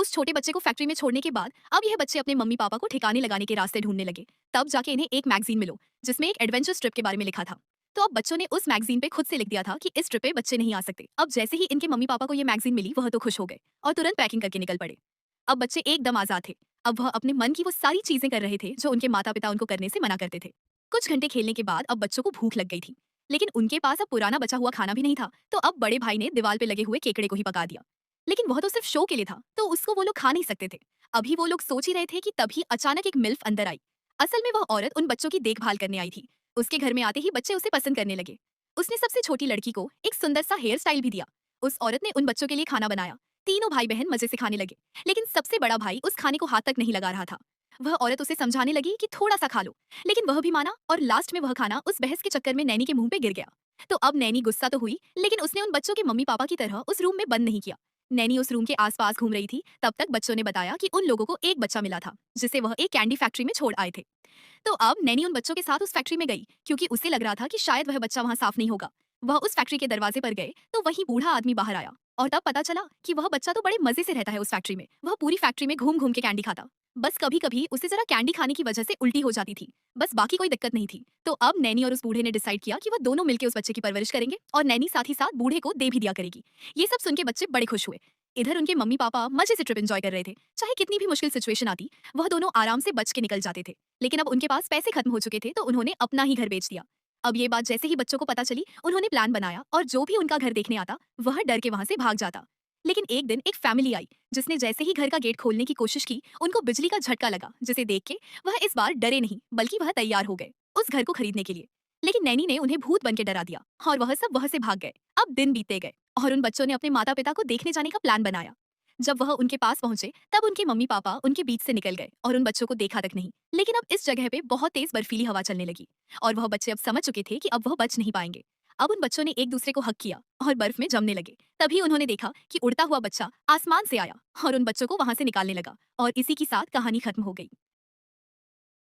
उस छोटे बच्चे को फैक्ट्री में छोड़ने के बाद अब यह बच्चे अपने मम्मी पापा को ठिकाने लगाने के रास्ते ढूंढने लगे। तब जाके इन्हें एक मैगजीन मिलो जिसमें एक एडवेंचर ट्रिप के बारे में लिखा था। तो अब बच्चों ने उस मैगजीन पे खुद से लिख दिया था कि इस ट्रिप पे बच्चे नहीं आ सकते। अब जैसे ही इनके मम्मी पापा को ये मैगजीन मिली वह तो खुश हो गए और तुरंत पैकिंग करके निकल पड़े। अब बच्चे एकदम आजाद थे। अब वह अपने मन की वो सारी चीजें कर रहे थे जो उनके माता पिता उनको करने से मना करते थे। कुछ घंटे खेलने के बाद अब बच्चों को भूख लग गई थी, लेकिन उनके पास अब पुराना बचा हुआ खाना भी नहीं था। तो अब बड़े भाई ने दीवार पे लगे हुए केकड़े को ही पका दिया, लेकिन वह तो सिर्फ शो के लिए था, तो उसको वो लोग खा नहीं सकते थे। अभी वो लोग सोच ही रहे थे कि तभी अचानक एक मिल्फ अंदर आई। असल में वह औरत उन बच्चों की देखभाल करने आई थी। उसके घर में आते ही बच्चे उसे पसंद करने लगे। उसने सबसे छोटी लड़की को एक सुंदर सा हेयर स्टाइल भी दिया। उस औरत ने उन बच्चों के लिए खाना बनाया। तीनों भाई बहन मजे से खाने लगे, लेकिन सबसे बड़ा भाई उस खाने को हाथ तक नहीं लगा रहा था। वह औरत उसे समझाने लगी कि थोड़ा सा खा लो, लेकिन वह भी माना और लास्ट में वह खाना उस बहस के चक्कर में नैनी के मुंह पे गिर गया। तो अब नैनी गुस्सा तो हुई, लेकिन उसने उन बच्चों के मम्मी पापा की तरह उस रूम में बंद नहीं किया। नैनी उस रूम के आसपास घूम रही थी। तब तक बच्चों ने बताया कि उन लोगों को एक बच्चा मिला था जिसे वह एक कैंडी फैक्ट्री में छोड़ आए थे। तो अब नैनी उन बच्चों के साथ उस फैक्ट्री में गई, क्योंकि उसे लग रहा था कि शायद वह बच्चा वहां साफ नहीं होगा। वह उस फैक्ट्री के दरवाजे पर गए तो वही बूढ़ा आदमी बाहर आया, और तब पता चला कि वह बच्चा तो बड़े मजे से रहता है उस फैक्ट्री में। वह पूरी फैक्ट्री में घूम घूम के कैंडी खाता। बस कभी कभी उसे जरा कैंडी खाने की वजह से उल्टी हो जाती थी, बस बाकी कोई दिक्कत नहीं थी। तो अब नैनी और उस बूढ़े ने डिसाइड किया कि वह दोनों मिलकर उस बच्चे की परवरिश करेंगे, और नैनी साथ ही साथ बूढ़े को दे भी दिया करेगी। ये सब सुन के बच्चे बड़े खुश हुए। इधर उनके मम्मी पापा मजे से ट्रिप एंजॉय कर रहे थे। चाहे कितनी भी मुश्किल सिचुएशन आती, वह दोनों आराम से बच के निकल जाते थे। लेकिन अब उनके पास पैसे खत्म हो चुके थे, तो उन्होंने अपना ही घर बेच दिया। अब ये बात जैसे ही बच्चों को पता चली, उन्होंने प्लान बनाया और जो भी उनका घर देखने आता वह डर के वहां से भाग जाता। लेकिन एक दिन एक फैमिली आई, जिसने जैसे ही घर का गेट खोलने की कोशिश की, उनको बिजली का झटका लगा, जिसे देख के वह इस बार डरे नहीं, बल्कि वह तैयार हो गए उस घर को खरीदने के लिए। लेकिन नैनी ने उन्हें भूत बन के डरा दिया और वह सब वहां से भाग गए। अब दिन बीतते गए और उन बच्चों ने अपने माता पिता को देखने जाने का प्लान बनाया। जब वह उनके पास पहुंचे, तब उनके मम्मी पापा उनके बीच से निकल गए और उन बच्चों को देखा तक नहीं। लेकिन अब इस जगह पे बहुत तेज बर्फीली हवा चलने लगी, और वह बच्चे अब समझ चुके थे कि अब वह बच नहीं पाएंगे। अब उन बच्चों ने एक दूसरे को हक किया और बर्फ में जमने लगे। तभी उन्होंने देखा कि उड़ता हुआ बच्चा आसमान से आया और उन बच्चों को वहां से निकालने लगा, और इसी के साथ कहानी खत्म हो गई।